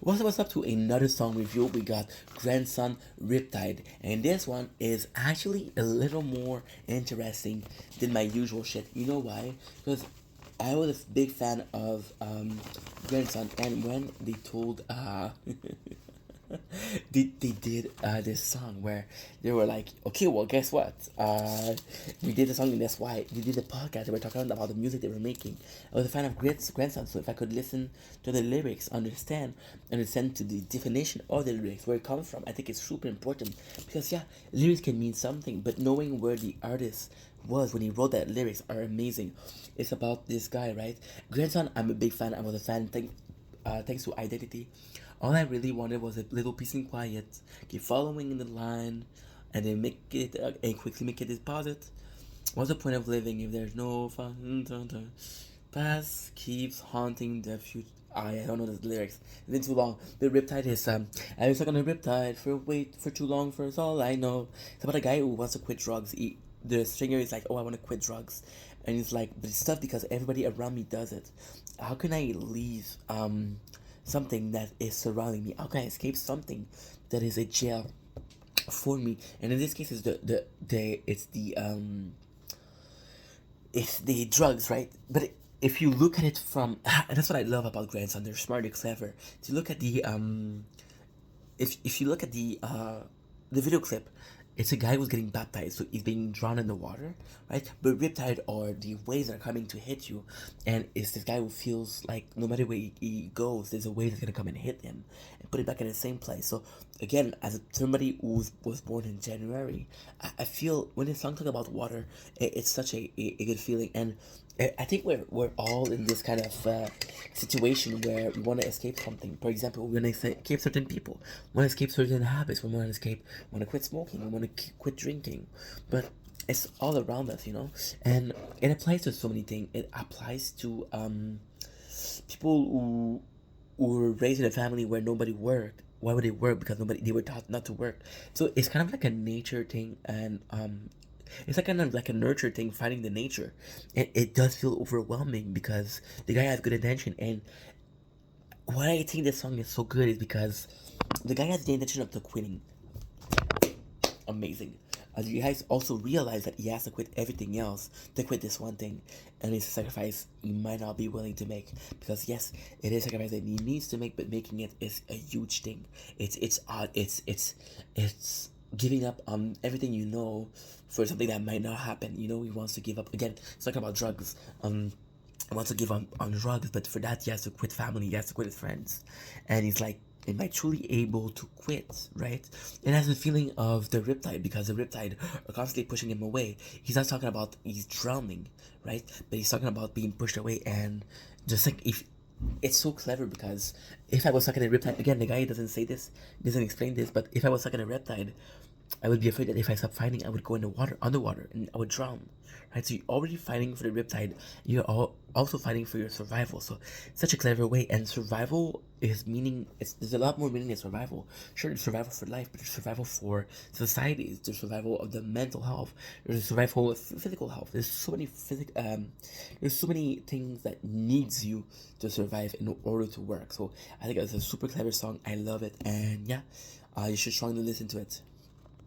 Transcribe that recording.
What's up to another song review? We got Grandson Riptide, and this one is actually a little more interesting than my usual shit. You know why? Because I was a big fan of Grandson, and when they told they did this song where they were like, okay, well, guess what? We did the song, and that's why we did the podcast. They were talking about the music they were making. I was a fan of Grandson, so if I could listen to the lyrics, understand to the definition of the lyrics, where it comes from, I think it's super important because yeah, lyrics can mean something, but knowing where the artist was when he wrote that lyrics are amazing. It's about this guy, right? Grandson, I'm a big fan. I was a fan. Thanks to Identity. All I really wanted was a little peace and quiet. Keep following in the line, and then make it and quickly make a deposit. What's the point of living if there's no fun? Past keeps haunting the future. I don't know the lyrics. It's been too long. The Riptide is I was stuck on a Riptide for too long for all I know. It's about a guy who wants to quit drugs. The singer is like, oh, I want to quit drugs, and he's like, but it's tough because everybody around me does it. How can I leave something that is surrounding me? How can I escape something that is a jail for me? And in this case, it's it's the drugs, right? But if you look at it from, and that's what I love about Grandson. They're smart, they're clever. To look at if you look at the video clip, it's a guy who's getting baptized, so he's being drowned in the water, right? But riptide or the waves are coming to hit you, and it's this guy who feels like no matter where he goes, there's a wave that's gonna come and hit him and put it back in the same place. So again, as somebody who was born in January, I feel when the song talks about water, it's such a good feeling, and I think we're all in this kind of situation where we want to escape something. For example, we want to escape certain people, want to escape certain habits, we want to escape, want to quit smoking, we want to quit drinking, but it's all around us, you know. And it applies to so many things. It applies to people who were raised in a family where nobody worked. Why would they work? Because nobody they were taught not to work. So it's kind of like a nature thing, and it's like kind of like a nurture thing, finding the nature. And it does feel overwhelming because the guy has good intention. And why I think this song is so good is because the guy has the intention of the quitting. Amazing. The guy also realized that he has to quit everything else to quit this one thing, and it's a sacrifice he might not be willing to make, because yes, it is a sacrifice that he needs to make, but making it is a huge thing. It's odd. It's giving up on everything you know for something that might not happen. You know, he wants to give up again. It's talking about drugs. He wants to give on drugs, but for that he has to quit family. He has to quit his friends, and he's like, am I truly able to quit, right? And has the feeling of the riptide, because the riptide are constantly pushing him away. He's not talking about he's drowning, right? But he's talking about being pushed away, and just like if it's so clever, because if I was stuck in a riptide, again, the guy doesn't say this, doesn't explain this, but if I was stuck in a riptide, I would be afraid that if I stopped fighting, I would go in the water, underwater, and I would drown. Right? So you're already fighting for the riptide. You're also fighting for your survival. So such a clever way. And survival is meaning. There's a lot more meaning in survival. Sure, there's survival for life, but there's survival for society. There's survival of the mental health. There's survival of physical health. There's so many There's so many things that needs you to survive in order to work. So I think it's a super clever song. I love it, and yeah, you should strongly listen to it.